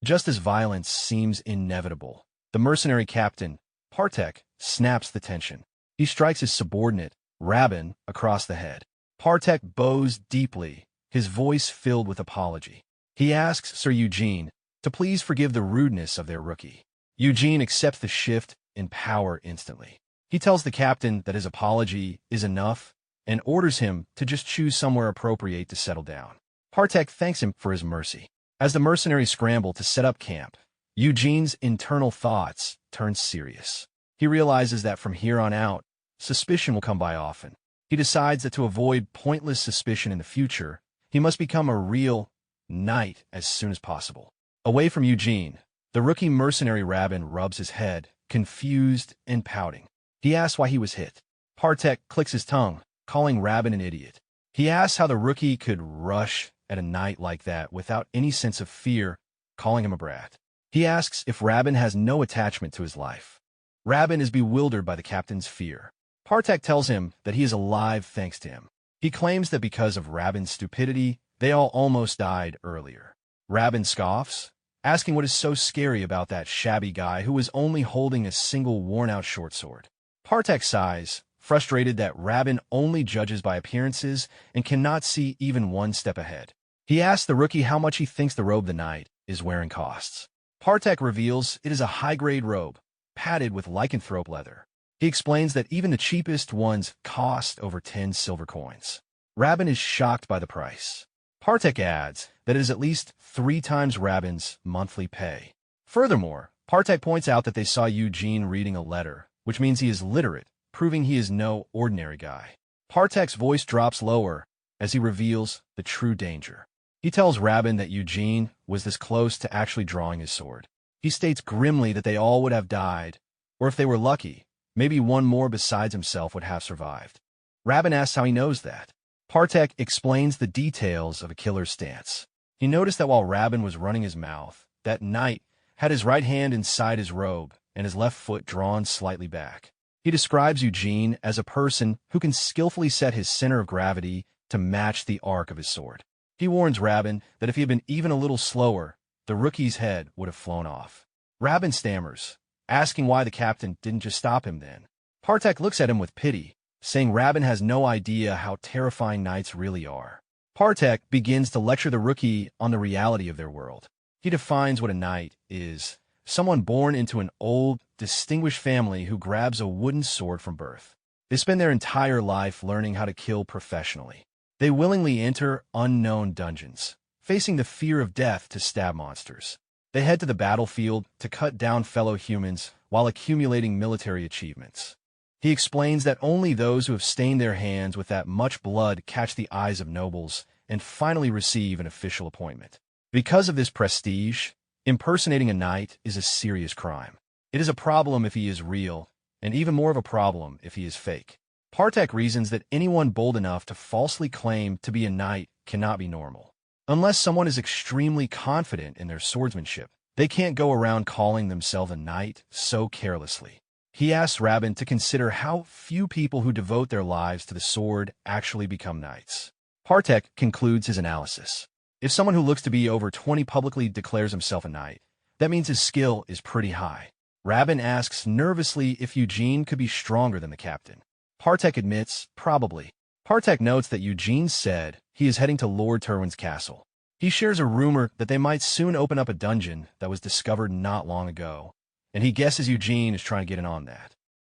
Just as violence seems inevitable, the mercenary captain, Partek, snaps the tension. He strikes his subordinate, Rabin, across the head. Partek bows deeply, his voice filled with apology. He asks Sir Eugene to please forgive the rudeness of their rookie. Eugene accepts the shift in power instantly. He tells the captain that his apology is enough and orders him to just choose somewhere appropriate to settle down. Partek thanks him for his mercy. As the mercenaries scramble to set up camp, Eugene's internal thoughts turn serious. He realizes that from here on out, suspicion will come by often. He decides that to avoid pointless suspicion in the future, he must become a real knight as soon as possible. Away from Eugene, the rookie mercenary Rabin rubs his head, confused and pouting. He asks why he was hit. Partek clicks his tongue, calling Rabin an idiot. He asks how the rookie could rush at a knight like that without any sense of fear, calling him a brat. He asks if Rabin has no attachment to his life. Rabin is bewildered by the captain's fear. Partek tells him that he is alive thanks to him. He claims that because of Rabin's stupidity, they all almost died earlier. Rabin scoffs, asking what is so scary about that shabby guy who was only holding a single worn-out short sword. Partek sighs, frustrated that Rabin only judges by appearances and cannot see even one step ahead. He asks the rookie how much he thinks the robe the knight is wearing costs. Partek reveals it is a high-grade robe, padded with lycanthrope leather. He explains that even the cheapest ones cost over 10 silver coins. Rabin is shocked by the price. Partek adds that it is at least 3 times Rabin's monthly pay. Furthermore, Partek points out that they saw Eugene reading a letter, which means he is literate, proving he is no ordinary guy. Partek's voice drops lower as he reveals the true danger. He tells Rabin that Eugene was this close to actually drawing his sword. He states grimly that they all would have died, or if they were lucky, maybe one more besides himself would have survived. Rabin asks how he knows that. Partek explains the details of a killer's stance. He noticed that while Rabin was running his mouth, that knight had his right hand inside his robe and his left foot drawn slightly back. He describes Eugene as a person who can skillfully set his center of gravity to match the arc of his sword. He warns Rabin that if he had been even a little slower, the rookie's head would have flown off. Rabin stammers, asking why the captain didn't just stop him then. Partek looks at him with pity, saying Rabin has no idea how terrifying knights really are. Partek begins to lecture the rookie on the reality of their world. He defines what a knight is: someone born into an old, distinguished family who grabs a wooden sword from birth. They spend their entire life learning how to kill professionally. They willingly enter unknown dungeons, facing the fear of death to stab monsters. They head to the battlefield to cut down fellow humans while accumulating military achievements. He explains that only those who have stained their hands with that much blood catch the eyes of nobles and finally receive an official appointment. Because of this prestige, impersonating a knight is a serious crime. It is a problem if he is real, and even more of a problem if he is fake. Partek reasons that anyone bold enough to falsely claim to be a knight cannot be normal. Unless someone is extremely confident in their swordsmanship, they can't go around calling themselves a knight so carelessly. He asks Rabin to consider how few people who devote their lives to the sword actually become knights. Partek concludes his analysis. If someone who looks to be over 20 publicly declares himself a knight, that means his skill is pretty high. Rabin asks nervously if Eugene could be stronger than the captain. Partek admits, probably. Partek notes that Eugene said he is heading to Lord Terwin's castle. He shares a rumor that they might soon open up a dungeon that was discovered not long ago, and he guesses Eugene is trying to get in on that.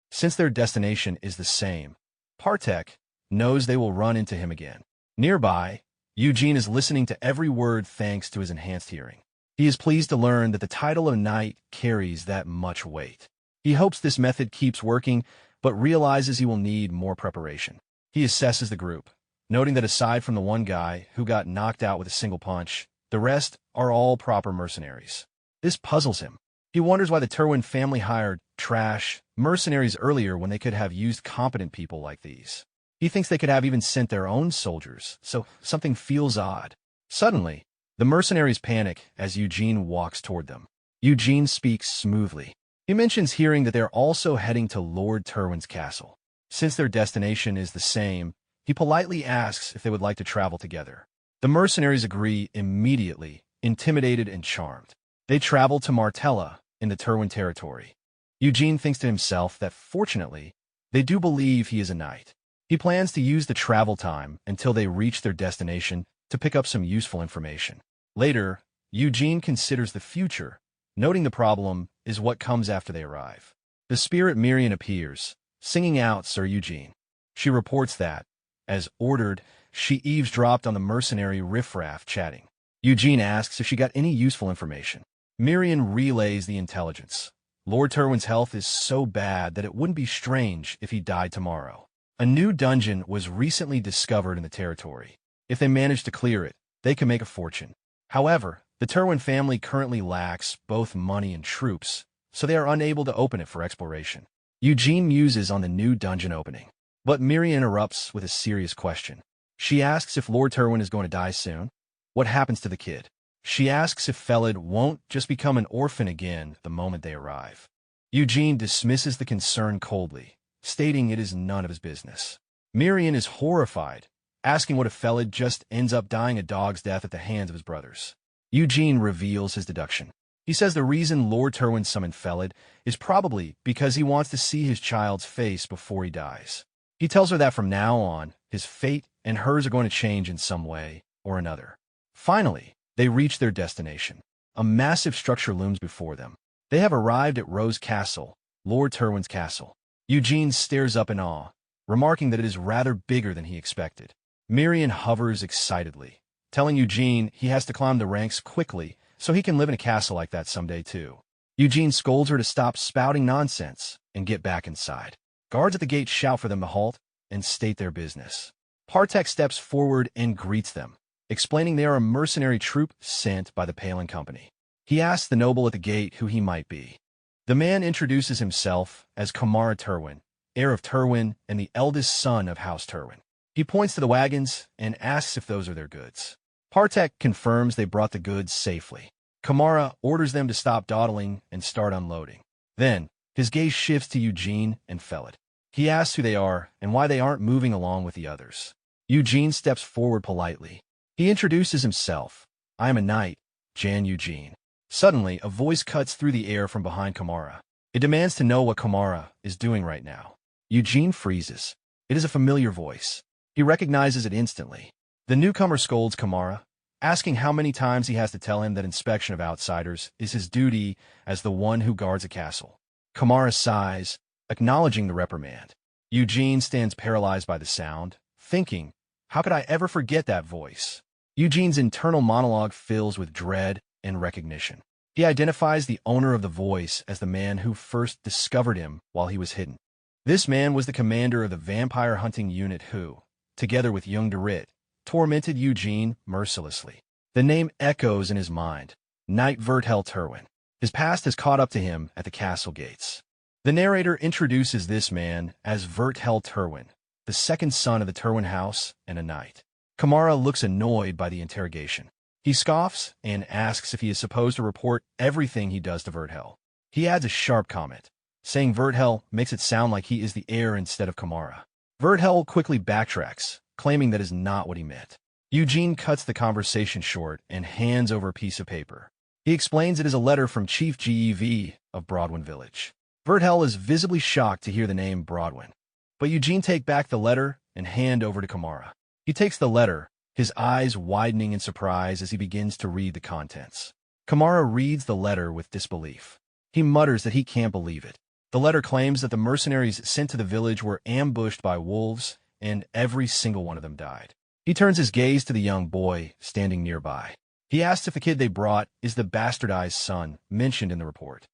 Since their destination is the same, Partek knows they will run into him again. Nearby, Eugene is listening to every word thanks to his enhanced hearing. He is pleased to learn that the title of knight carries that much weight. He hopes this method keeps working, but realizes he will need more preparation. He assesses the group, noting that aside from the one guy who got knocked out with a single punch, the rest are all proper mercenaries. This puzzles him. He wonders why the Terwin family hired trash mercenaries earlier when they could have used competent people like these. He thinks they could have even sent their own soldiers, so something feels odd. Suddenly, the mercenaries panic as Eugene walks toward them. Eugene speaks smoothly. He mentions hearing that they're also heading to Lord Terwin's castle. Since their destination is the same, he politely asks if they would like to travel together. The mercenaries agree immediately, intimidated and charmed. They travel to Martella in the Terwin territory. Eugene thinks to himself that fortunately, they do believe he is a knight. He plans to use the travel time until they reach their destination to pick up some useful information. Later, Eugene considers the future, noting the problem is what comes after they arrive. The spirit Miriam appears, singing out Sir Eugene. She reports that, as ordered, she eavesdropped on the mercenary riffraff chatting. Eugene asks if she got any useful information. Miriam relays the intelligence. Lord Terwin's health is so bad that it wouldn't be strange if he died tomorrow. A new dungeon was recently discovered in the territory. If they manage to clear it, they can make a fortune. However, the Terwin family currently lacks both money and troops, so they are unable to open it for exploration. Eugene muses on the new dungeon opening. But Miriam interrupts with a serious question. She asks if Lord Terwin is going to die soon. What happens to the kid? She asks if Fellet won't just become an orphan again the moment they arrive. Eugene dismisses the concern coldly, stating it is none of his business. Miriam is horrified, asking what if Fellet just ends up dying a dog's death at the hands of his brothers. Eugene reveals his deduction. He says the reason Lord Terwin summoned Fellet is probably because he wants to see his child's face before he dies. He tells her that from now on, his fate and hers are going to change in some way or another. Finally, they reach their destination. A massive structure looms before them. They have arrived at Rose Castle, Lord Terwin's castle. Eugene stares up in awe, remarking that it is rather bigger than he expected. Miriam hovers excitedly, telling Eugene he has to climb the ranks quickly so he can live in a castle like that someday too. Eugene scolds her to stop spouting nonsense and get back inside. Guards at the gate shout for them to halt and state their business. Partek steps forward and greets them, explaining they are a mercenary troop sent by the Palin Company. He asks the noble at the gate who he might be. The man introduces himself as Kamara Terwin, heir of Terwin and the eldest son of House Terwin. He points to the wagons and asks if those are their goods. Partek confirms they brought the goods safely. Kamara orders them to stop dawdling and start unloading. Then, his gaze shifts to Eugene and Fellet. He asks who they are and why they aren't moving along with the others. Eugene steps forward politely. He introduces himself. I am a knight, Jan Eugene. Suddenly, a voice cuts through the air from behind Kamara. It demands to know what Kamara is doing right now. Eugene freezes. It is a familiar voice. He recognizes it instantly. The newcomer scolds Kamara, asking how many times he has to tell him that inspection of outsiders is his duty as the one who guards a castle. Kamara sighs, acknowledging the reprimand. Eugene stands paralyzed by the sound, thinking, how could I ever forget that voice? Eugene's internal monologue fills with dread and recognition. He identifies the owner of the voice as the man who first discovered him while he was hidden. This man was the commander of the vampire hunting unit who, together with young Dorit, tormented Eugene mercilessly. The name echoes in his mind, Knight Vertel Terwin. His past has caught up to him at the castle gates. The narrator introduces this man as Vertel Terwin, the second son of the Terwin house and a knight. Kamara looks annoyed by the interrogation. He scoffs and asks if he is supposed to report everything he does to Vertel. He adds a sharp comment, saying Vertel makes it sound like he is the heir instead of Kamara. Vertel quickly backtracks, claiming that is not what he meant. Eugene cuts the conversation short and hands over a piece of paper. He explains it is a letter from Chief Gev of Broadwin Village. Vertel is visibly shocked to hear the name Broadwin, but Eugene takes back the letter and hand over to Kamara. He takes the letter, his eyes widening in surprise as he begins to read the contents. Kamara reads the letter with disbelief. He mutters that he can't believe it. The letter claims that the mercenaries sent to the village were ambushed by wolves, and every single one of them died. He turns his gaze to the young boy standing nearby. He asks if the kid they brought is the bastardized son mentioned in the report.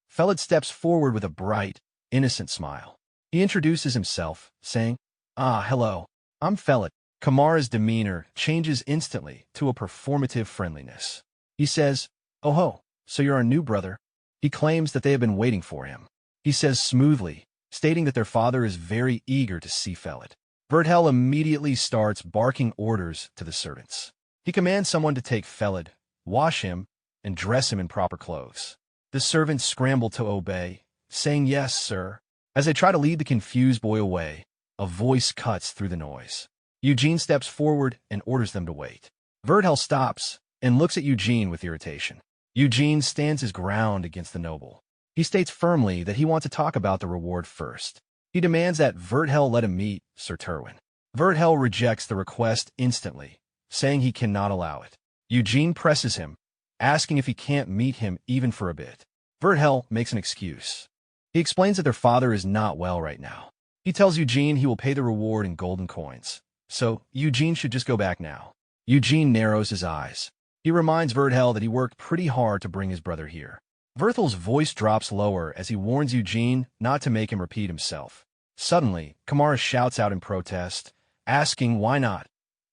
Fellet steps forward with a bright, innocent smile. He introduces himself, saying, hello, I'm Fellet. Kamara's demeanor changes instantly to a performative friendliness. He says, oh ho, so you're our new brother. He claims that they have been waiting for him. He says smoothly, stating that their father is very eager to see Fellet. Vertel immediately starts barking orders to the servants. He commands someone to take Fellet, wash him, and dress him in proper clothes. The servants scramble to obey, saying yes, sir. As they try to lead the confused boy away, a voice cuts through the noise. Eugene steps forward and orders them to wait. Vertel stops and looks at Eugene with irritation. Eugene stands his ground against the noble. He states firmly that he wants to talk about the reward first. He demands that Vertel let him meet Sir Terwin. Vertel rejects the request instantly, saying he cannot allow it. Eugene presses him, asking if he can't meet him even for a bit. Vertel makes an excuse. He explains that their father is not well right now. He tells Eugene he will pay the reward in golden coins, so Eugene should just go back now. Eugene narrows his eyes. He reminds Vertel that he worked pretty hard to bring his brother here. Vertel's voice drops lower as he warns Eugene not to make him repeat himself. Suddenly, Kamara shouts out in protest, asking why not,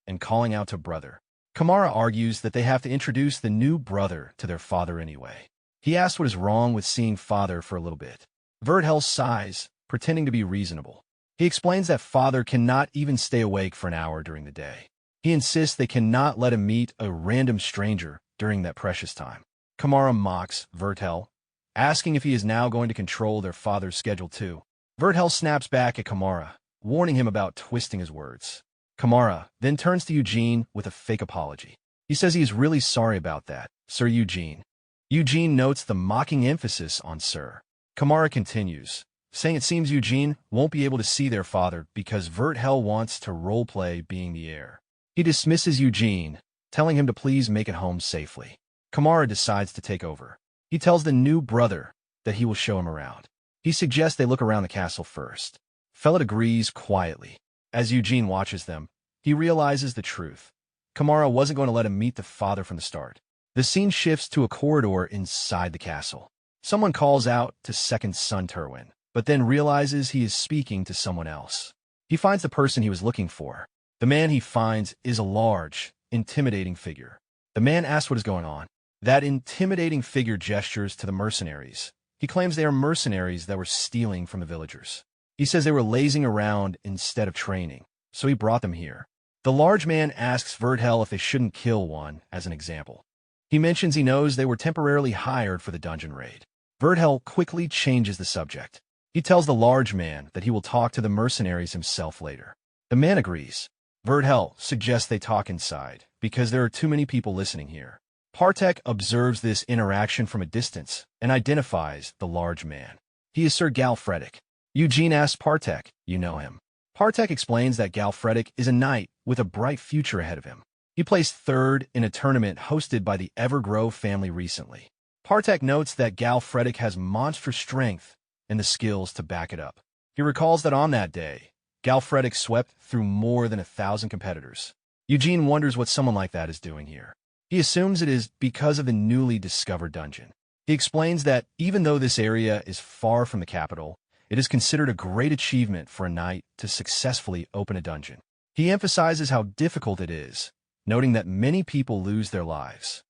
and calling out to brother. Kamara argues that they have to introduce the new brother to their father anyway. He asks what is wrong with seeing father for a little bit. Vertel sighs, pretending to be reasonable. He explains that father cannot even stay awake for an hour during the day. He insists they cannot let him meet a random stranger during that precious time. Kamara mocks Vertel, asking if he is now going to control their father's schedule too. Vertel snaps back at Kamara, warning him about twisting his words. Kamara then turns to Eugene with a fake apology. He says he is really sorry about that, Sir Eugene. Eugene notes the mocking emphasis on Sir. Kamara continues, saying it seems Eugene won't be able to see their father because Vertel wants to roleplay being the heir. He dismisses Eugene, telling him to please make it home safely. Kamara decides to take over. He tells the new brother that he will show him around. He suggests they look around the castle first. Fellet agrees quietly. As Eugene watches them, he realizes the truth. Kamara wasn't going to let him meet the father from the start. The scene shifts to a corridor inside the castle. Someone calls out to second son Terwin, but then realizes he is speaking to someone else. He finds the person he was looking for. The man he finds is a large, intimidating figure. The man asks what is going on. That intimidating figure gestures to the mercenaries. He claims they are mercenaries that were stealing from the villagers. He says they were lazing around instead of training, so he brought them here. The large man asks Vertel if they shouldn't kill one, as an example. He mentions he knows they were temporarily hired for the dungeon raid. Vertel quickly changes the subject. He tells the large man that he will talk to the mercenaries himself later. The man agrees. Vertel suggests they talk inside, because there are too many people listening here. Partek observes this interaction from a distance and identifies the large man. He is Sir Galfredic. Eugene asks Partek, "You know him?" Partek explains that Galfredic is a knight with a bright future ahead of him. He placed third in a tournament hosted by the Evergrove family recently. Partek notes that Galfredic has monstrous strength and the skills to back it up. He recalls that on that day, Galfredic swept through more than 1,000 competitors. Eugene wonders what someone like that is doing here. He assumes it is because of the newly discovered dungeon. He explains that even though this area is far from the capital, it is considered a great achievement for a knight to successfully open a dungeon. He emphasizes how difficult it is, noting that many people lose their lives.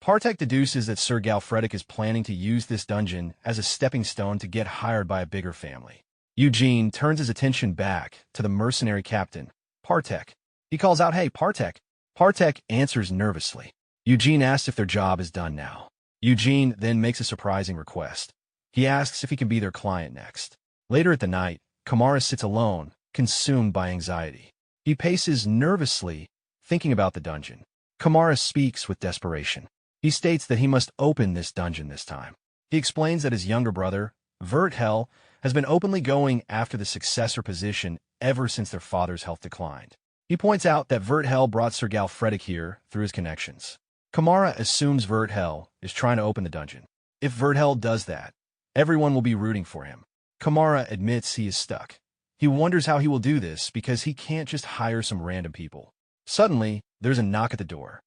Partek deduces that Sir Galfredic is planning to use this dungeon as a stepping stone to get hired by a bigger family. Eugene turns his attention back to the mercenary captain, Partek. He calls out, "Hey, Partek." Partek answers nervously. Eugene asks if their job is done now. Eugene then makes a surprising request. He asks if he can be their client next. Later at the night, Kamara sits alone, consumed by anxiety. He paces nervously, thinking about the dungeon. Kamara speaks with desperation. He states that he must open this dungeon this time. He explains that his younger brother, Vertel, has been openly going after the successor position ever since their father's health declined. He points out that Vertel brought Sir Galfredic here through his connections. Kamara assumes Vertel is trying to open the dungeon. If Vertel does that, everyone will be rooting for him. Kamara admits he is stuck. He wonders how he will do this because he can't just hire some random people. Suddenly, there's a knock at the door.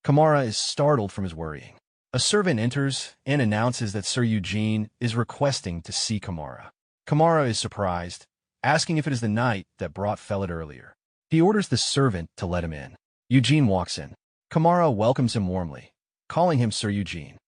Kamara is startled from his worrying. A servant enters and announces that Sir Eugene is requesting to see Kamara. Kamara is surprised, asking if it is the knight that brought Fellet earlier. He orders the servant to let him in. Eugene walks in. Kamara welcomes him warmly, calling him Sir Eugene.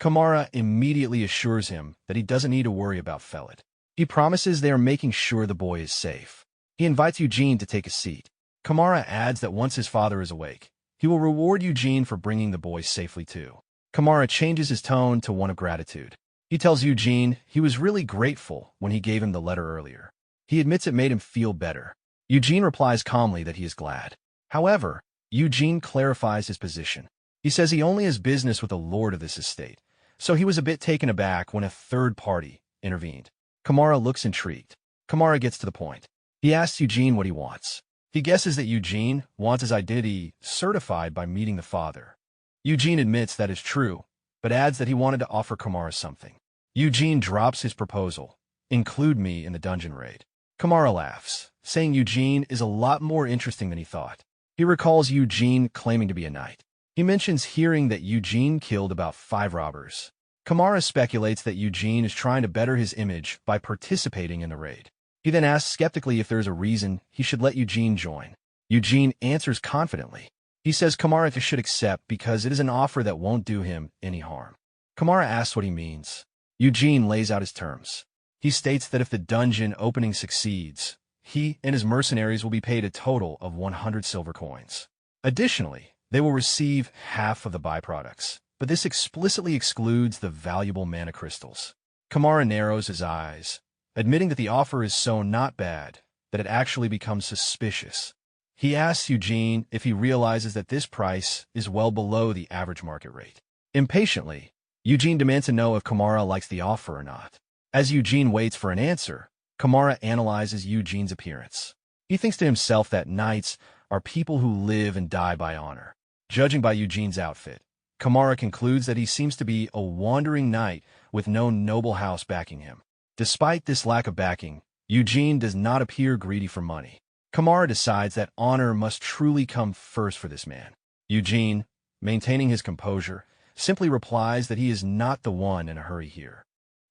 Kamara immediately assures him that he doesn't need to worry about Fellet. He promises they are making sure the boy is safe. He invites Eugene to take a seat. Kamara adds that once his father is awake, he will reward Eugene for bringing the boy safely too. Kamara changes his tone to one of gratitude. He tells Eugene he was really grateful when he gave him the letter earlier. He admits it made him feel better. Eugene replies calmly that he is glad. However, Eugene clarifies his position. He says he only has business with the lord of this estate, so he was a bit taken aback when a third party intervened. Kamara looks intrigued. Kamara gets to the point. He asks Eugene what he wants. He guesses that Eugene wants his identity certified by meeting the father. Eugene admits that is true, but adds that he wanted to offer Kamara something. Eugene drops his proposal. Include me in the dungeon raid. Kamara laughs, saying Eugene is a lot more interesting than he thought. He recalls Eugene claiming to be a knight. He mentions hearing that Eugene killed about 5 robbers. Kamara speculates that Eugene is trying to better his image by participating in the raid. He then asks skeptically if there is a reason he should let Eugene join. Eugene answers confidently. He says Kamara should accept because it is an offer that won't do him any harm. Kamara asks what he means. Eugene lays out his terms. He states that if the dungeon opening succeeds, he and his mercenaries will be paid a total of 100 silver coins. Additionally, they will receive half of the byproducts, but this explicitly excludes the valuable mana crystals. Kamara narrows his eyes, admitting that the offer is so not bad that it actually becomes suspicious. He asks Eugene if he realizes that this price is well below the average market rate. Impatiently, Eugene demands to know if Kamara likes the offer or not. As Eugene waits for an answer, Kamara analyzes Eugene's appearance. He thinks to himself that knights are people who live and die by honor. Judging by Eugene's outfit, Kamara concludes that he seems to be a wandering knight with no noble house backing him. Despite this lack of backing, Eugene does not appear greedy for money. Kamara decides that honor must truly come first for this man. Eugene, maintaining his composure, simply replies that he is not the one in a hurry here.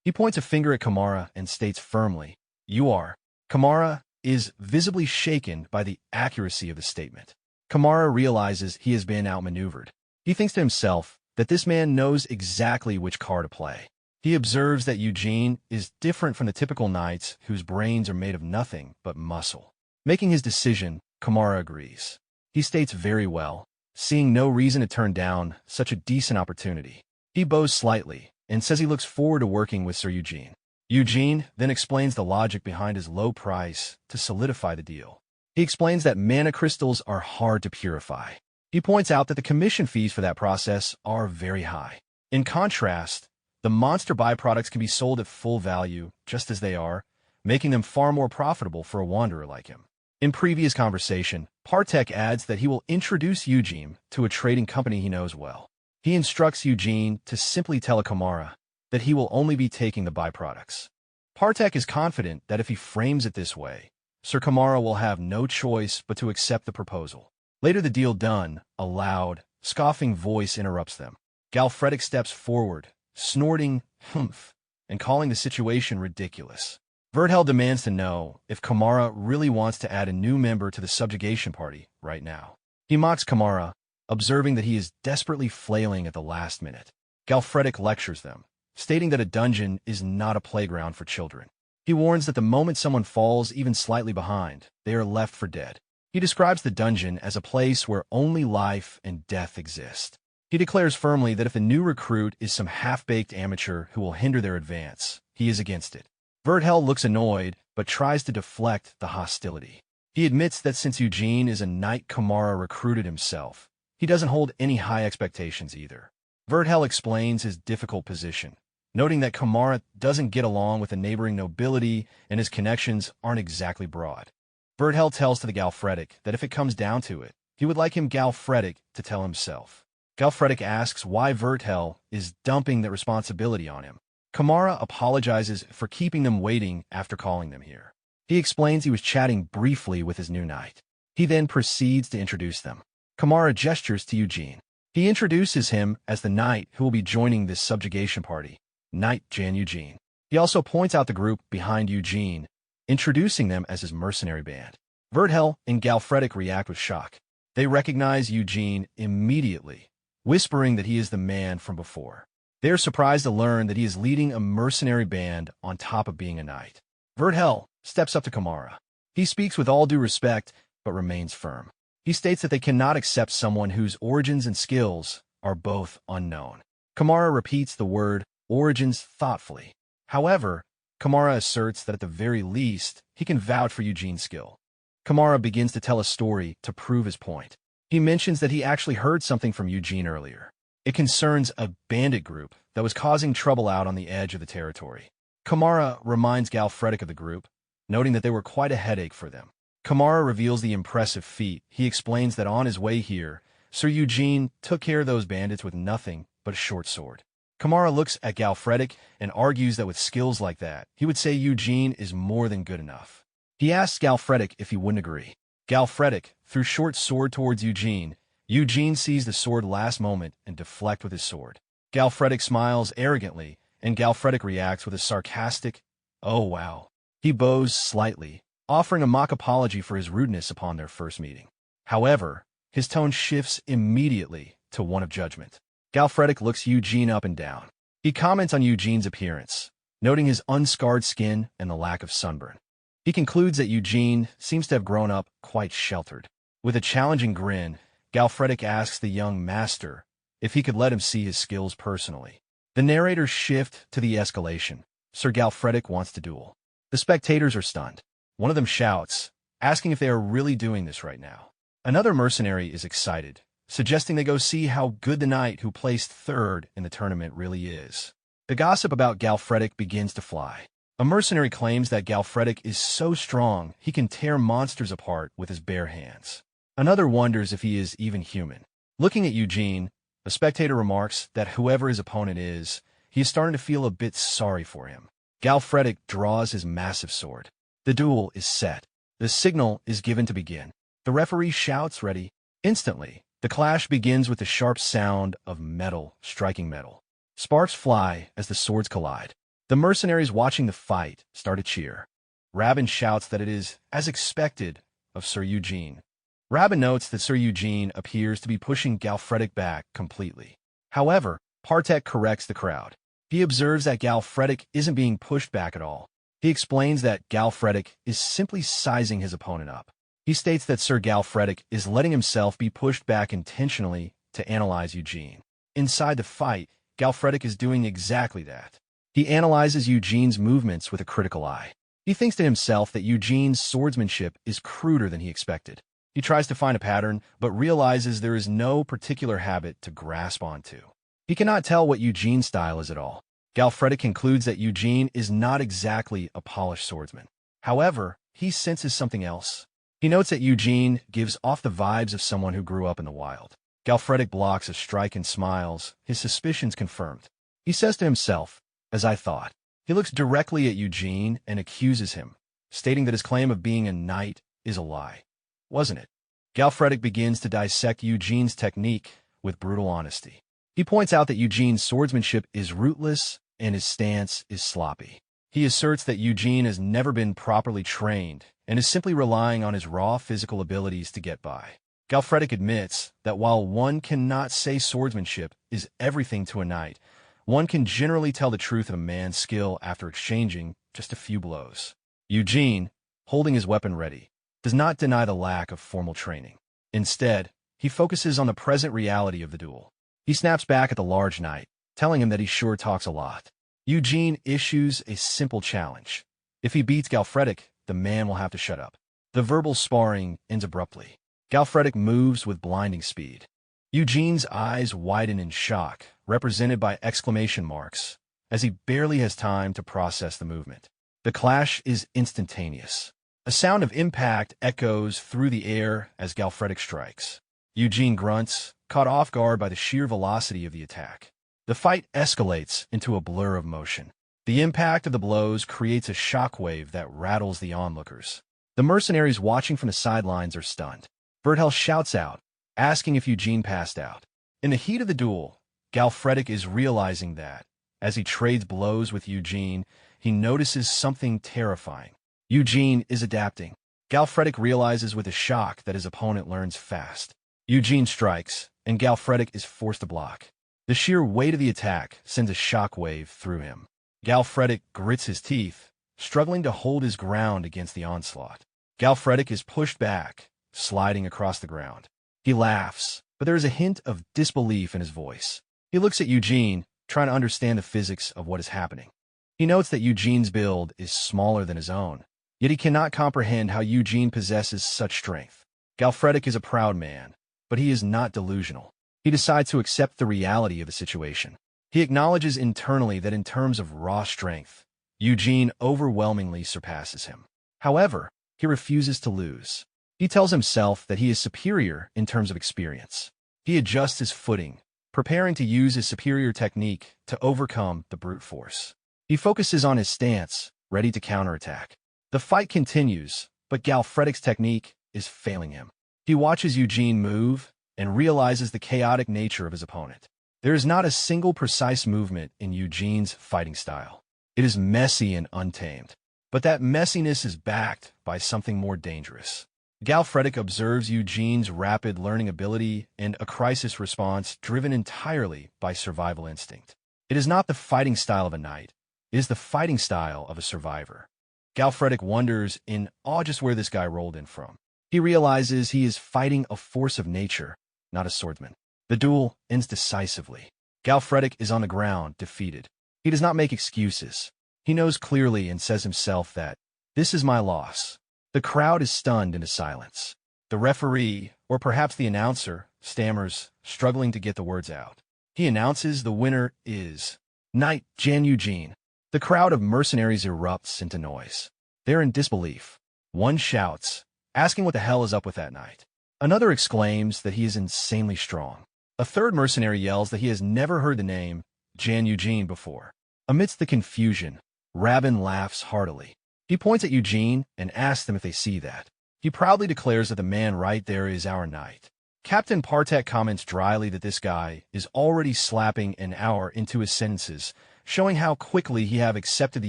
He points a finger at Kamara and states firmly, "You are." Kamara is visibly shaken by the accuracy of the statement. Kamara realizes he has been outmaneuvered. He thinks to himself that this man knows exactly which card to play. He observes that Eugene is different from the typical knights whose brains are made of nothing but muscle. Making his decision, Kamara agrees. He states very well, seeing no reason to turn down such a decent opportunity. He bows slightly and says he looks forward to working with Sir Eugene. Eugene then explains the logic behind his low price to solidify the deal. He explains that mana crystals are hard to purify. He points out that the commission fees for that process are very high. In contrast, the monster byproducts can be sold at full value, just as they are, making them far more profitable for a wanderer like him. In previous conversation, Partek adds that he will introduce Eugene to a trading company he knows well. He instructs Eugene to simply tell Kamara that he will only be taking the byproducts. Partek is confident that if he frames it this way, Sir Kamara will have no choice but to accept the proposal. Later the deal done, a loud, scoffing voice interrupts them. Galfredic steps forward, snorting, humph, and calling the situation ridiculous. Vertel demands to know if Kamara really wants to add a new member to the subjugation party right now. He mocks Kamara, observing that he is desperately flailing at the last minute. Galfredic lectures them, stating that a dungeon is not a playground for children. He warns that the moment someone falls even slightly behind, they are left for dead. He describes the dungeon as a place where only life and death exist. He declares firmly that if a new recruit is some half-baked amateur who will hinder their advance, he is against it. Vertel looks annoyed, but tries to deflect the hostility. He admits that since Eugene is a knight Kamara recruited himself, he doesn't hold any high expectations either. Vertel explains his difficult position, noting that Kamara doesn't get along with the neighboring nobility and his connections aren't exactly broad. Vertel tells to the Galfredic that if it comes down to it, he would like him Galfredic to tell himself. Galfredic asks why Vertel is dumping the responsibility on him. Kamara apologizes for keeping them waiting after calling them here. He explains he was chatting briefly with his new knight. He then proceeds to introduce them. Kamara gestures to Eugene. He introduces him as the knight who will be joining this subjugation party, Knight Jan Eugene. He also points out the group behind Eugene, introducing them as his mercenary band. Vertel and Galfredic react with shock. They recognize Eugene immediately, whispering that he is the man from before. They are surprised to learn that he is leading a mercenary band on top of being a knight. Vertel steps up to Kamara. He speaks with all due respect, but remains firm. He states that they cannot accept someone whose origins and skills are both unknown. Kamara repeats the word origins thoughtfully. However, Kamara asserts that at the very least, he can vouch for Eugene's skill. Kamara begins to tell a story to prove his point. He mentions that he actually heard something from Eugene earlier. It concerns a bandit group that was causing trouble out on the edge of the territory. Kamara reminds Galfredic of the group, noting that they were quite a headache for them. Kamara reveals the impressive feat. He explains that on his way here, Sir Eugene took care of those bandits with nothing but a short sword. Kamara looks at Galfredic and argues that with skills like that, he would say Eugene is more than good enough. He asks Galfredic if he wouldn't agree. Galfredic threw short sword towards Eugene. Eugene sees the sword last moment and deflect with his sword. Galfredic smiles arrogantly, and Galfredic reacts with a sarcastic, "Oh wow." He bows slightly, offering a mock apology for his rudeness upon their first meeting. However, his tone shifts immediately to one of judgment. Galfredic looks Eugene up and down. He comments on Eugene's appearance, noting his unscarred skin and the lack of sunburn. He concludes that Eugene seems to have grown up quite sheltered. With a challenging grin, Galfredic asks the young master if he could let him see his skills personally. The narrators shift to the escalation. Sir Galfredic wants to duel. The spectators are stunned. One of them shouts, asking if they are really doing this right now. Another mercenary is excited, suggesting they go see how good the knight who placed third in the tournament really is. The gossip about Galfredic begins to fly. A mercenary claims that Galfredic is so strong he can tear monsters apart with his bare hands. Another wonders if he is even human. Looking at Eugene, a spectator remarks that whoever his opponent is, he is starting to feel a bit sorry for him. Galfredic draws his massive sword. The duel is set. The signal is given to begin. The referee shouts ready. Instantly, the clash begins with the sharp sound of metal striking metal. Sparks fly as the swords collide. The mercenaries watching the fight start to cheer. Rabin shouts that it is as expected of Sir Eugene. Rabin notes that Sir Eugene appears to be pushing Galfredic back completely. However, Partek corrects the crowd. He observes that Galfredic isn't being pushed back at all. He explains that Galfredic is simply sizing his opponent up. He states that Sir Galfredic is letting himself be pushed back intentionally to analyze Eugene. Inside the fight, Galfredic is doing exactly that. He analyzes Eugene's movements with a critical eye. He thinks to himself that Eugene's swordsmanship is cruder than he expected. He tries to find a pattern, but realizes there is no particular habit to grasp onto. He cannot tell what Eugene's style is at all. Galfredic concludes that Eugene is not exactly a polished swordsman. However, he senses something else. He notes that Eugene gives off the vibes of someone who grew up in the wild. Galfredic blocks a strike and smiles, his suspicions confirmed. He says to himself, "As I thought." He looks directly at Eugene and accuses him, stating that his claim of being a knight is a lie. Wasn't it? Galfredic begins to dissect Eugene's technique with brutal honesty. He points out that Eugene's swordsmanship is rootless and his stance is sloppy. He asserts that Eugene has never been properly trained and is simply relying on his raw physical abilities to get by. Galfredic admits that while one cannot say swordsmanship is everything to a knight, one can generally tell the truth of a man's skill after exchanging just a few blows. Eugene, holding his weapon ready, does not deny the lack of formal training. Instead, he focuses on the present reality of the duel. He snaps back at the large knight, telling him that he sure talks a lot. Eugene issues a simple challenge. If he beats Galfredic, the man will have to shut up. The verbal sparring ends abruptly. Galfredic moves with blinding speed. Eugene's eyes widen in shock, represented by exclamation marks, as he barely has time to process the movement. The clash is instantaneous. A sound of impact echoes through the air as Galfredic strikes. Eugene grunts, caught off guard by the sheer velocity of the attack. The fight escalates into a blur of motion. The impact of the blows creates a shockwave that rattles the onlookers. The mercenaries watching from the sidelines are stunned. Berthel shouts out, asking if Eugene passed out. In the heat of the duel, Galfredic is realizing that, as he trades blows with Eugene, he notices something terrifying. Eugene is adapting. Galfredic realizes with a shock that his opponent learns fast. Eugene strikes, and Galfredic is forced to block. The sheer weight of the attack sends a shockwave through him. Galfredic grits his teeth, struggling to hold his ground against the onslaught. Galfredic is pushed back, sliding across the ground. He laughs, but there is a hint of disbelief in his voice. He looks at Eugene, trying to understand the physics of what is happening. He notes that Eugene's build is smaller than his own, yet he cannot comprehend how Eugene possesses such strength. Galfredic is a proud man, but he is not delusional. He decides to accept the reality of the situation. He acknowledges internally that in terms of raw strength, Eugene overwhelmingly surpasses him. However, he refuses to lose. He tells himself that he is superior in terms of experience. He adjusts his footing, preparing to use his superior technique to overcome the brute force. He focuses on his stance, ready to counterattack. The fight continues, but Galfredic's technique is failing him. He watches Eugene move and realizes the chaotic nature of his opponent. There is not a single precise movement in Eugene's fighting style. It is messy and untamed. But that messiness is backed by something more dangerous. Galfredic observes Eugene's rapid learning ability and a crisis response driven entirely by survival instinct. It is not the fighting style of a knight. It is the fighting style of a survivor. Galfredic wonders in awe just where this guy rolled in from. He realizes he is fighting a force of nature, not a swordsman. The duel ends decisively. Galfredic is on the ground, defeated. He does not make excuses. He knows clearly and says himself that, "This is my loss." The crowd is stunned into silence. The referee, or perhaps the announcer, stammers, struggling to get the words out. He announces the winner is Knight Jan Eugene. The crowd of mercenaries erupts into noise. They're in disbelief. One shouts, asking what the hell is up with that knight. Another exclaims that he is insanely strong. A third mercenary yells that he has never heard the name Jan Eugene before. Amidst the confusion, Rabin laughs heartily. He points at Eugene and asks them if they see that. He proudly declares that the man right there is our knight. Captain Partek comments dryly that this guy is already slapping an hour into his sentences, showing how quickly he have accepted the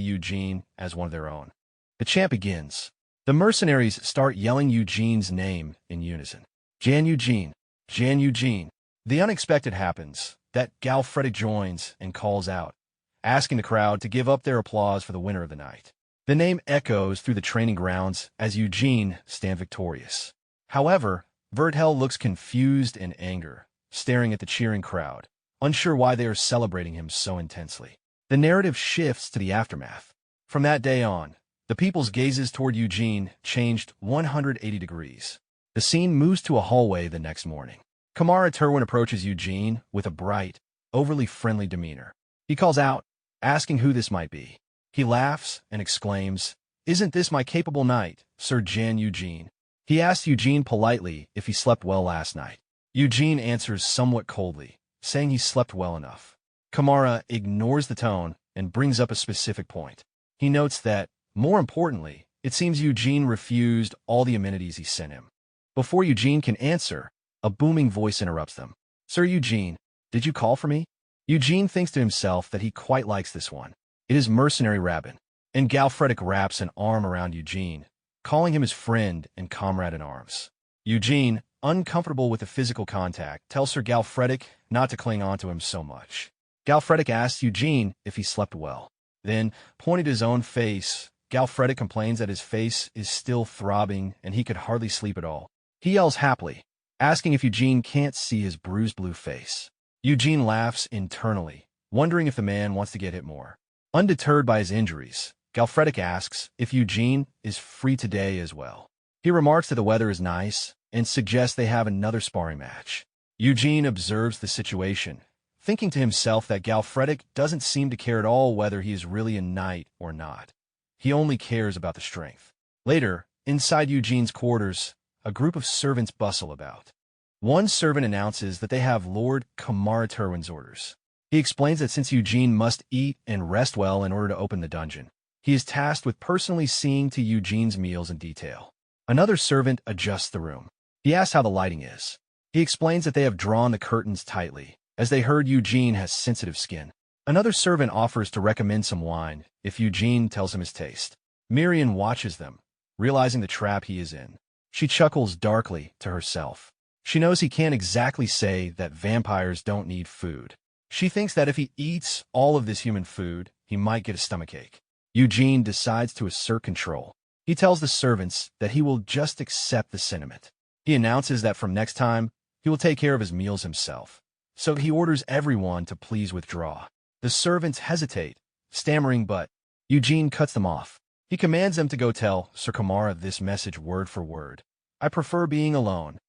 Eugene as one of their own. The chant begins. The mercenaries start yelling Eugene's name in unison. Jan Eugene, Jan Eugene. The unexpected happens, that Galfredic joins and calls out, asking the crowd to give up their applause for the winner of the night. The name echoes through the training grounds as Eugene stands victorious. However, Vertel looks confused in anger, staring at the cheering crowd, unsure why they are celebrating him so intensely. The narrative shifts to the aftermath. From that day on, the people's gazes toward Eugene changed 180 degrees. The scene moves to a hallway the next morning. Kamara Terwin approaches Eugene with a bright, overly friendly demeanor. He calls out, asking who this might be. He laughs and exclaims, "Isn't this my capable knight, Sir Jan Eugene?" He asks Eugene politely if he slept well last night. Eugene answers somewhat coldly, saying he slept well enough. Kamara ignores the tone and brings up a specific point. He notes that, more importantly, it seems Eugene refused all the amenities he sent him. Before Eugene can answer, a booming voice interrupts them. "Sir Eugene, did you call for me?" Eugene thinks to himself that he quite likes this one. It is mercenary Rabin, and Galfredic wraps an arm around Eugene, calling him his friend and comrade in arms. Eugene, uncomfortable with the physical contact, tells Sir Galfredic not to cling on to him so much. Galfredic asks Eugene if he slept well. Then, pointing to his own face, Galfredic complains that his face is still throbbing and he could hardly sleep at all. He yells happily, asking if Eugene can't see his bruised blue face. Eugene laughs internally, wondering if the man wants to get hit more. Undeterred by his injuries, Galfredic asks if Eugene is free today as well. He remarks that the weather is nice and suggests they have another sparring match. Eugene observes the situation, thinking to himself that Galfredic doesn't seem to care at all whether he is really a knight or not. He only cares about the strength. Later, inside Eugene's quarters, a group of servants bustle about. One servant announces that they have Lord Kamara Terwin's orders. He explains that since Eugene must eat and rest well in order to open the dungeon, he is tasked with personally seeing to Eugene's meals in detail. Another servant adjusts the room. He asks how the lighting is. He explains that they have drawn the curtains tightly, as they heard Eugene has sensitive skin. Another servant offers to recommend some wine if Eugene tells him his taste. Miriam watches them, realizing the trap he is in. She chuckles darkly to herself. She knows he can't exactly say that vampires don't need food. She thinks that if he eats all of this human food, he might get a stomachache. Eugene decides to assert control. He tells the servants that he will just accept the sentiment. He announces that from next time, he will take care of his meals himself. So he orders everyone to please withdraw. The servants hesitate, stammering, but Eugene cuts them off. He commands them to go tell Sir Kamara this message word for word. "I prefer being alone."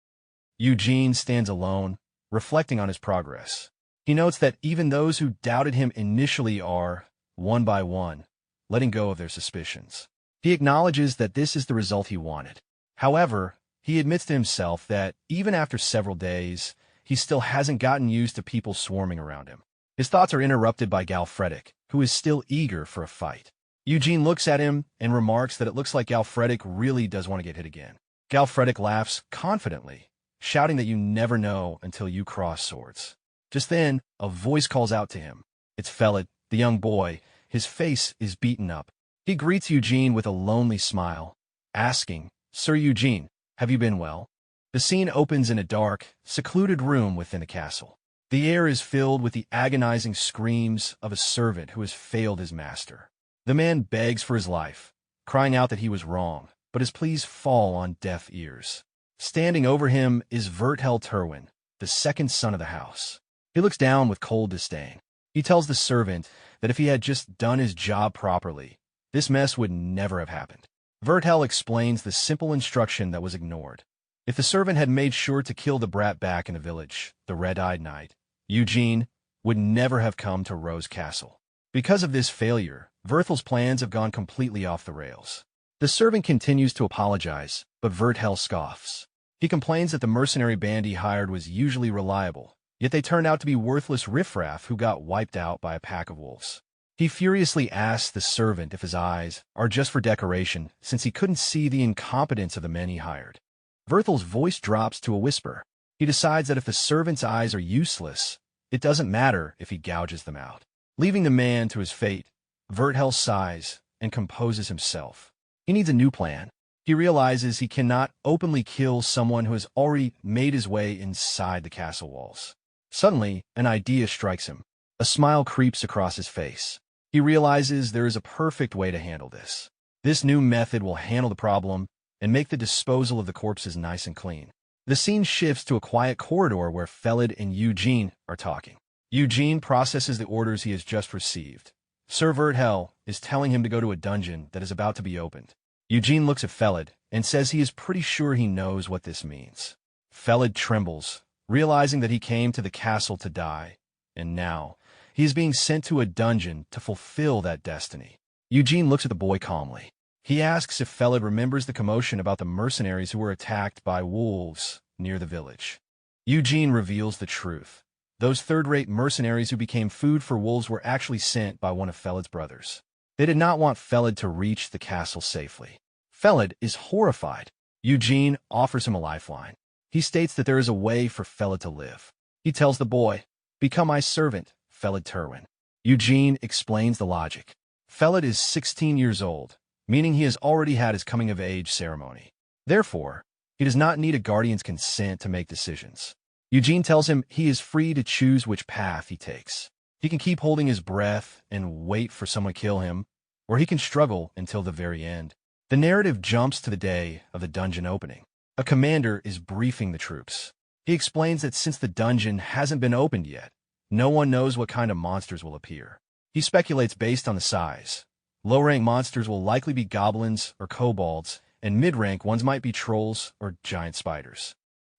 Eugene stands alone, reflecting on his progress. He notes that even those who doubted him initially are, one by one, letting go of their suspicions. He acknowledges that this is the result he wanted. However, he admits to himself that, even after several days, he still hasn't gotten used to people swarming around him. His thoughts are interrupted by Galfredic, who is still eager for a fight. Eugene looks at him and remarks that it looks like Galfredic really does want to get hit again. Galfredic laughs confidently, shouting that you never know until you cross swords. Just then, a voice calls out to him. It's Fellet, the young boy. His face is beaten up. He greets Eugene with a lonely smile, asking, "Sir Eugene, have you been well?" The scene opens in a dark, secluded room within a castle. The air is filled with the agonizing screams of a servant who has failed his master. The man begs for his life, crying out that he was wrong, but his pleas fall on deaf ears. Standing over him is Vertel Terwin, the second son of the house. He looks down with cold disdain. He tells the servant that if he had just done his job properly, this mess would never have happened. Vertel explains the simple instruction that was ignored. If the servant had made sure to kill the brat back in the village, the red-eyed knight, Eugene would never have come to Rose Castle. Because of this failure, Verthel's plans have gone completely off the rails. The servant continues to apologize, but Vertel scoffs. He complains that the mercenary band he hired was usually reliable, yet they turned out to be worthless riffraff who got wiped out by a pack of wolves. He furiously asks the servant if his eyes are just for decoration, since he couldn't see the incompetence of the men he hired. Verthel's voice drops to a whisper. He decides that if the servant's eyes are useless, it doesn't matter if he gouges them out. Leaving the man to his fate, Vertel sighs and composes himself. He needs a new plan. He realizes he cannot openly kill someone who has already made his way inside the castle walls. Suddenly, an idea strikes him. A smile creeps across his face. He realizes there is a perfect way to handle this. This new method will handle the problem and make the disposal of the corpses nice and clean. The scene shifts to a quiet corridor where Fellet and Eugene are talking. Eugene processes the orders he has just received. Sir Vertel is telling him to go to a dungeon that is about to be opened. Eugene looks at Fellet and says he is pretty sure he knows what this means. Fellet trembles, realizing that he came to the castle to die, and now he is being sent to a dungeon to fulfill that destiny. Eugene looks at the boy calmly. He asks if Fellet remembers the commotion about the mercenaries who were attacked by wolves near the village. Eugene reveals the truth. Those third-rate mercenaries who became food for wolves were actually sent by one of Fellet's brothers. They did not want Fellet to reach the castle safely. Fellet is horrified. Eugene offers him a lifeline. He states that there is a way for Fellet to live. He tells the boy, "Become my servant, Fellet Terwin." Eugene explains the logic. Fellet is 16 years old, meaning he has already had his coming-of-age ceremony. Therefore, he does not need a guardian's consent to make decisions. Eugene tells him he is free to choose which path he takes. He can keep holding his breath and wait for someone to kill him, or he can struggle until the very end. The narrative jumps to the day of the dungeon opening. A commander is briefing the troops. He explains that since the dungeon hasn't been opened yet, no one knows what kind of monsters will appear. He speculates based on the size. Low-rank monsters will likely be goblins or kobolds, and mid-rank ones might be trolls or giant spiders.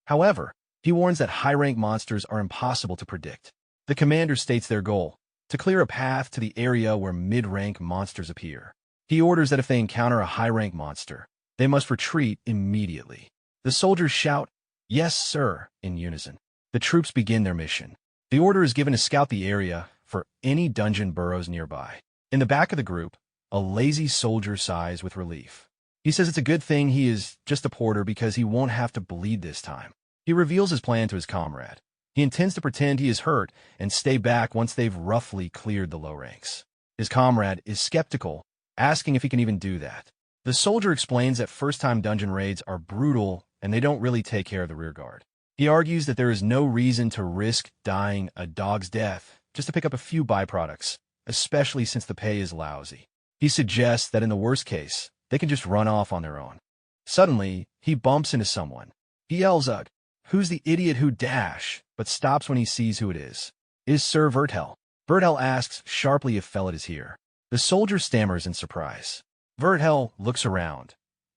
However, he warns that high-rank monsters are impossible to predict. The commander states their goal, to clear a path to the area where mid-rank monsters appear. He orders that if they encounter a high-rank monster, they must retreat immediately. The soldiers shout, "Yes, sir," in unison. The troops begin their mission. The order is given to scout the area for any dungeon burrows nearby. In the back of the group, a lazy soldier sighs with relief. He says it's a good thing he is just a porter because he won't have to bleed this time. He reveals his plan to his comrade. He intends to pretend he is hurt and stay back once they've roughly cleared the low ranks. His comrade is skeptical, asking if he can even do that. The soldier explains that first-time dungeon raids are brutal and they don't really take care of the rear guard. He argues that there is no reason to risk dying a dog's death just to pick up a few byproducts, especially since the pay is lousy. He suggests that in the worst case, they can just run off on their own. Suddenly, he bumps into someone. He yells out, "Who's the idiot who dash?" but stops when he sees who it is. It is Sir Vertel. Vertel asks sharply if Fellet is here. The soldier stammers in surprise. Vertel looks around,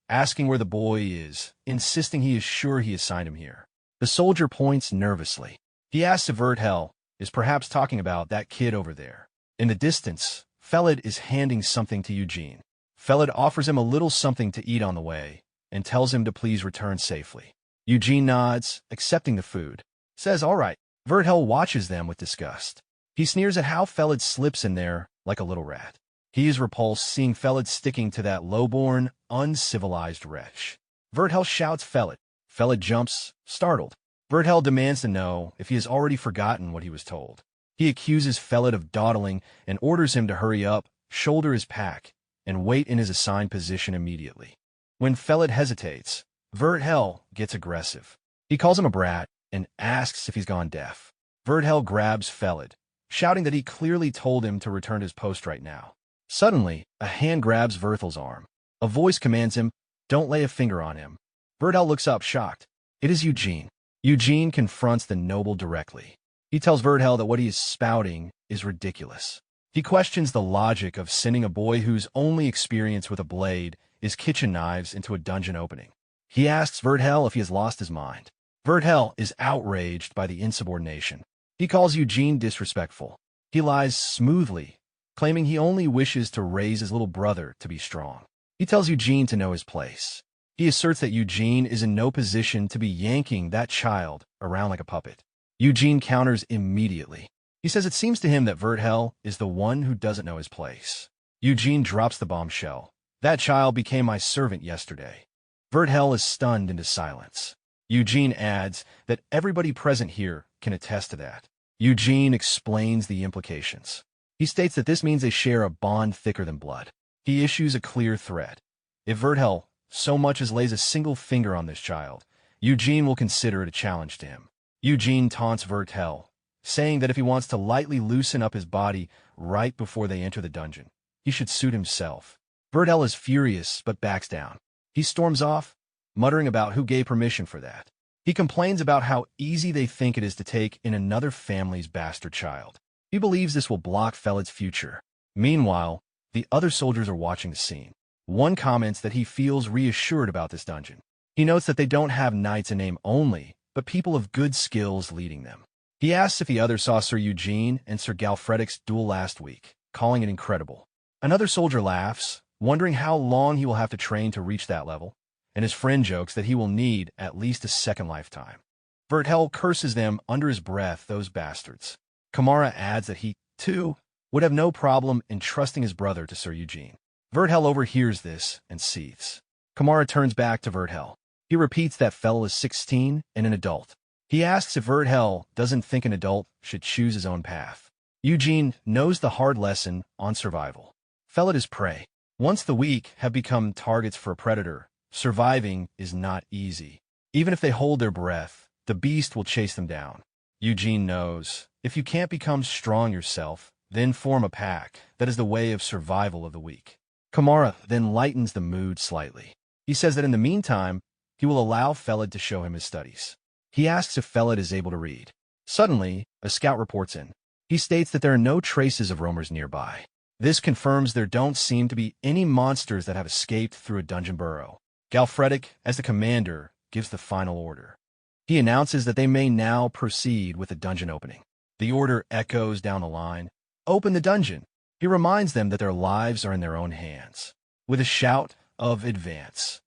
asking where the boy is, insisting he is sure he assigned him here. The soldier points nervously. He asks if Vertel is perhaps talking about that kid over there. In the distance, Fellet is handing something to Eugene. Fellet offers him a little something to eat on the way and tells him to please return safely. Eugene nods, accepting the food. Says, all right. Vertel watches them with disgust. He sneers at how Fellet slips in there like a little rat. He is repulsed seeing Fellet sticking to that low-born, uncivilized wretch. Vertel shouts Fellet. Fellet jumps, startled. Vertel demands to know if he has already forgotten what he was told. He accuses Fellet of dawdling and orders him to hurry up, shoulder his pack, and wait in his assigned position immediately. When Fellet hesitates, Vertel gets aggressive. He calls him a brat and asks if he's gone deaf. Vertel grabs Fellet, shouting that he clearly told him to return to his post right now. Suddenly, a hand grabs Vertel's arm. A voice commands him, don't lay a finger on him. Vertel looks up, shocked. It is Eugene. Eugene confronts the noble directly. He tells Vertel that what he is spouting is ridiculous. He questions the logic of sending a boy whose only experience with a blade is kitchen knives into a dungeon opening. He asks Vertel if he has lost his mind. Vertel is outraged by the insubordination. He calls Eugene disrespectful. He lies smoothly, claiming he only wishes to raise his little brother to be strong. He tells Eugene to know his place. He asserts that Eugene is in no position to be yanking that child around like a puppet. Eugene counters immediately. He says it seems to him that Vertel is the one who doesn't know his place. Eugene drops the bombshell. That child became my servant yesterday. Vertel is stunned into silence. Eugene adds that everybody present here can attest to that. Eugene explains the implications. He states that this means they share a bond thicker than blood. He issues a clear threat. If Vertel so much as lays a single finger on this child, Eugene will consider it a challenge to him. Eugene taunts Vertel, saying that if he wants to lightly loosen up his body right before they enter the dungeon, he should suit himself. Vertel is furious but backs down. He storms off, muttering about who gave permission for that. He complains about how easy they think it is to take in another family's bastard child. He believes this will block Fellet's future. Meanwhile, the other soldiers are watching the scene. One comments that he feels reassured about this dungeon. He notes that they don't have knights in name only, but people of good skills leading them. He asks if the others saw Sir Eugene and Sir Galfredic's duel last week, calling it incredible. Another soldier laughs, wondering how long he will have to train to reach that level, and his friend jokes that he will need at least a second lifetime. Vertel curses them under his breath, those bastards. Kamara adds that he, too, would have no problem entrusting his brother to Sir Eugene. Vertel overhears this and seethes. Kamara turns back to Vertel. He repeats that Fellet is 16 and an adult. He asks if Vertel doesn't think an adult should choose his own path. Eugene knows the hard lesson on survival. Fellet is prey. Once the weak have become targets for a predator, surviving is not easy. Even if they hold their breath, the beast will chase them down. Eugene knows, if you can't become strong yourself, then form a pack. That is the way of survival of the weak. Kamara then lightens the mood slightly. He says that in the meantime, he will allow Fellet to show him his studies. He asks if Fellet is able to read. Suddenly, a scout reports in. He states that there are no traces of roamers nearby. This confirms there don't seem to be any monsters that have escaped through a dungeon burrow. Galfredic, as the commander, gives the final order. He announces that they may now proceed with the dungeon opening. The order echoes down the line. Open the dungeon. He reminds them that their lives are in their own hands. With a shout of advance,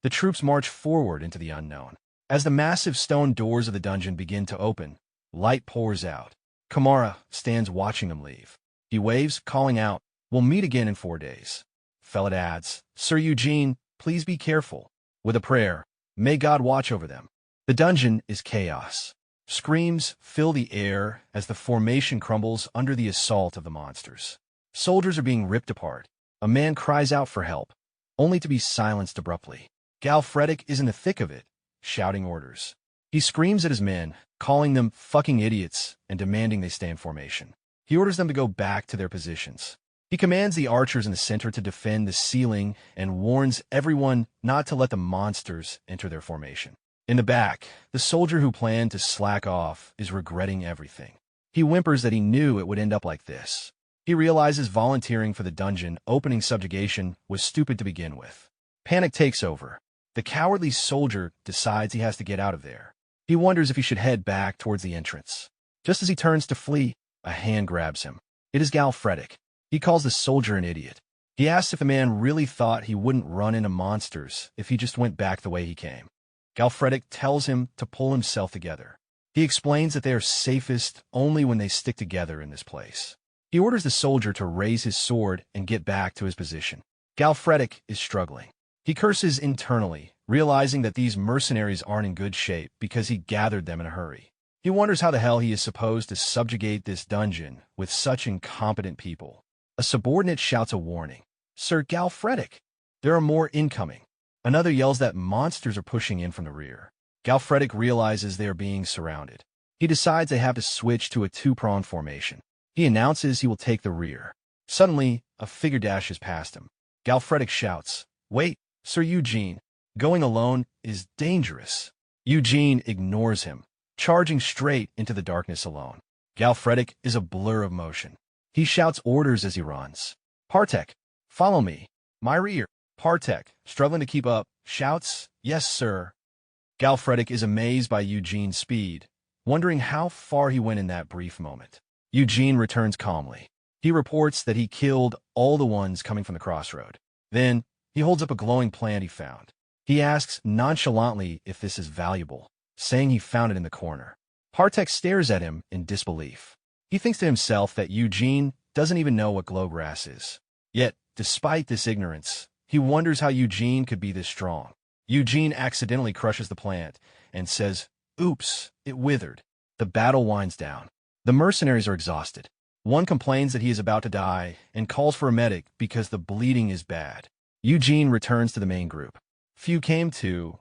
the troops march forward into the unknown. As the massive stone doors of the dungeon begin to open, light pours out. Kamara stands watching them leave. He waves, calling out, "We'll meet again in 4 days." Fellet adds, "Sir Eugene, please be careful." With a prayer, "May God watch over them." The dungeon is chaos. Screams fill the air as the formation crumbles under the assault of the monsters. Soldiers are being ripped apart. A man cries out for help, only to be silenced abruptly. Galfredic is in the thick of it, shouting orders. He screams at his men, calling them fucking idiots and demanding they stay in formation. He orders them to go back to their positions. He commands the archers in the center to defend the ceiling and warns everyone not to let the monsters enter their formation. In the back, the soldier who planned to slack off is regretting everything. He whimpers that he knew it would end up like this. He realizes volunteering for the dungeon opening subjugation was stupid to begin with. Panic takes over. The cowardly soldier decides he has to get out of there. He wonders if he should head back towards the entrance. Just as he turns to flee, a hand grabs him. It is Galfredic. He calls the soldier an idiot. He asks if the man really thought he wouldn't run into monsters if he just went back the way he came. Galfredic tells him to pull himself together. He explains that they are safest only when they stick together in this place. He orders the soldier to raise his sword and get back to his position. Galfredic is struggling. He curses internally, realizing that these mercenaries aren't in good shape because he gathered them in a hurry. He wonders how the hell he is supposed to subjugate this dungeon with such incompetent people. A subordinate shouts a warning. "Sir Galfredic, there are more incoming." Another yells that monsters are pushing in from the rear. Galfredic realizes they are being surrounded. He decides they have to switch to a two-pronged formation. He announces he will take the rear. Suddenly, a figure dashes past him. Galfredic shouts, "Wait, Sir Eugene, going alone is dangerous." Eugene ignores him, charging straight into the darkness alone. Galfredic is a blur of motion. He shouts orders as he runs. "Partek, follow me. My rear." Partek, struggling to keep up, shouts, "Yes, sir." Galfredic is amazed by Eugene's speed, wondering how far he went in that brief moment. Eugene returns calmly. He reports that he killed all the ones coming from the crossroad. Then, he holds up a glowing plant he found. He asks nonchalantly if this is valuable, saying he found it in the corner. Partek stares at him in disbelief. He thinks to himself that Eugene doesn't even know what glowgrass is. Yet, despite this ignorance, he wonders how Eugene could be this strong. Eugene accidentally crushes the plant and says, "Oops, it withered." The battle winds down. The mercenaries are exhausted. One complains that he is about to die and calls for a medic because the bleeding is bad. Eugene returns to the main group. Few came to,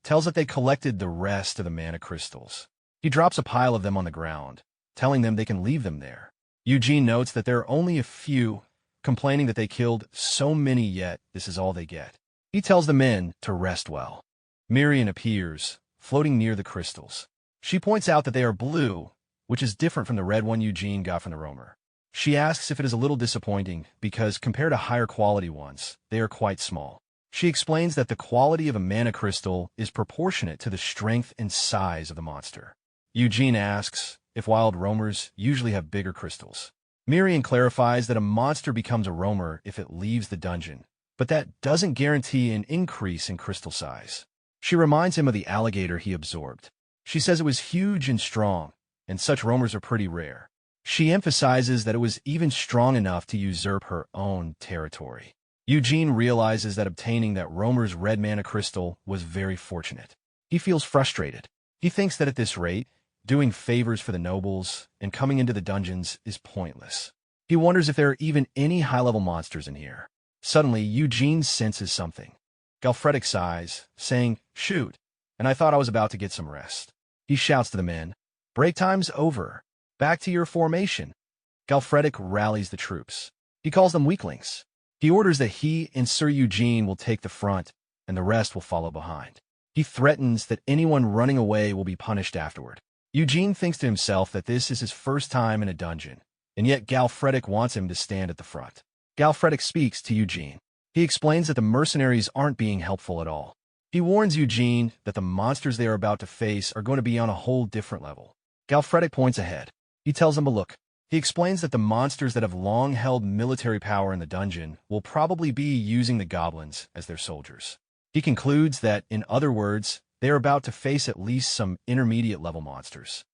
tells that they collected the rest of the mana crystals. He drops a pile of them on the ground, telling them they can leave them there. Eugene notes that there are only a few, complaining that they killed so many yet this is all they get. He tells the men to rest well. Miriam appears, floating near the crystals. She points out that they are blue, which is different from the red one Eugene got from the roamer. She asks if it is a little disappointing because compared to higher quality ones, they are quite small. She explains that the quality of a mana crystal is proportionate to the strength and size of the monster. Eugene asks if wild roamers usually have bigger crystals. Miriam clarifies that a monster becomes a roamer if it leaves the dungeon, but that doesn't guarantee an increase in crystal size. She reminds him of the alligator he absorbed. She says it was huge and strong, and such roamers are pretty rare. She emphasizes that it was even strong enough to usurp her own territory. Eugene realizes that obtaining that roamer's red mana crystal was very fortunate. He feels frustrated. He thinks that at this rate, doing favors for the nobles and coming into the dungeons is pointless. He wonders if there are even any high-level monsters in here. Suddenly, Eugene senses something. Galfredic sighs, saying, "Shoot, and I thought I was about to get some rest." He shouts to the men, "Break time's over. Back to your formation." Galfredic rallies the troops. He calls them weaklings. He orders that he and Sir Eugene will take the front, and the rest will follow behind. He threatens that anyone running away will be punished afterward. Eugene thinks to himself that this is his first time in a dungeon, and yet Galfredic wants him to stand at the front. Galfredic speaks to Eugene. He explains that the mercenaries aren't being helpful at all. He warns Eugene that the monsters they are about to face are going to be on a whole different level. Galfredic points ahead. He tells them to look. He explains that the monsters that have long held military power in the dungeon will probably be using the goblins as their soldiers. He concludes that, in other words, they are about to face at least some intermediate-level monsters.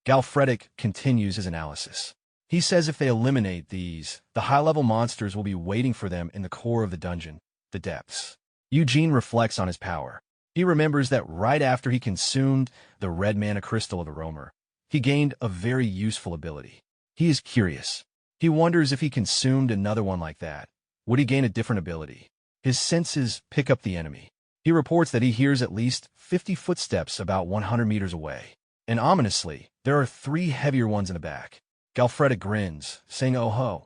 Galfredic continues his analysis. He says if they eliminate these, the high-level monsters will be waiting for them in the core of the dungeon, the depths. Eugene reflects on his power. He remembers that right after he consumed the red mana crystal of the roamer, he gained a very useful ability. He is curious. He wonders if he consumed another one like that, would he gain a different ability? His senses pick up the enemy. He reports that he hears at least 50 footsteps about 100 meters away. And ominously, there are 3 heavier ones in the back. Galfredic grins, saying, "Oh ho."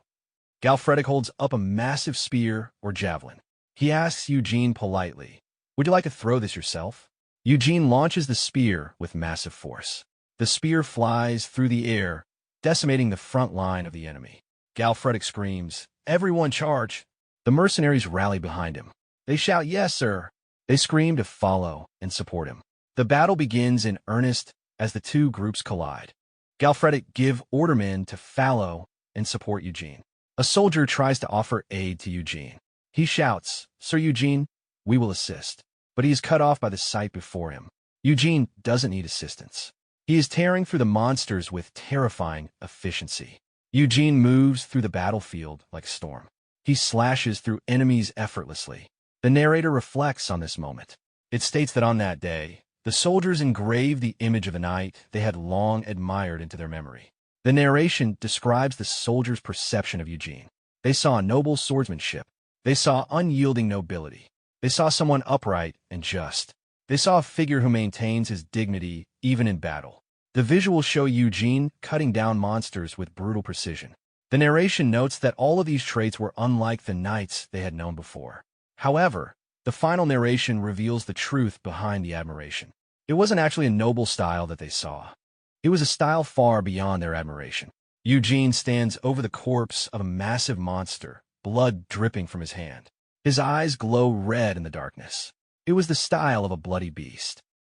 Galfredic holds up a massive spear or javelin. He asks Eugene politely, "Would you like to throw this yourself?" Eugene launches the spear with massive force. The spear flies through the air, decimating the front line of the enemy. Galfredic screams, "Everyone charge!" The mercenaries rally behind him. They shout, "Yes, sir!" They scream to follow and support him. The battle begins in earnest as the two groups collide. Galfredik give ordermen to Fallow and support Eugene. A soldier tries to offer aid to Eugene. He shouts, "Sir Eugene, we will assist." But he is cut off by the sight before him. Eugene doesn't need assistance. He is tearing through the monsters with terrifying efficiency. Eugene moves through the battlefield like a storm. He slashes through enemies effortlessly. The narrator reflects on this moment. It states that on that day, the soldiers engraved the image of a knight they had long admired into their memory. The narration describes the soldiers' perception of Eugene. They saw noble swordsmanship. They saw unyielding nobility. They saw someone upright and just. They saw a figure who maintains his dignity even in battle. The visuals show Eugene cutting down monsters with brutal precision. The narration notes that all of these traits were unlike the knights they had known before. However, the final narration reveals the truth behind the admiration. It wasn't actually a noble style that they saw. It was a style far beyond their admiration. Eugene stands over the corpse of a massive monster, blood dripping from his hand. His eyes glow red in the darkness. It was the style of a bloody beast.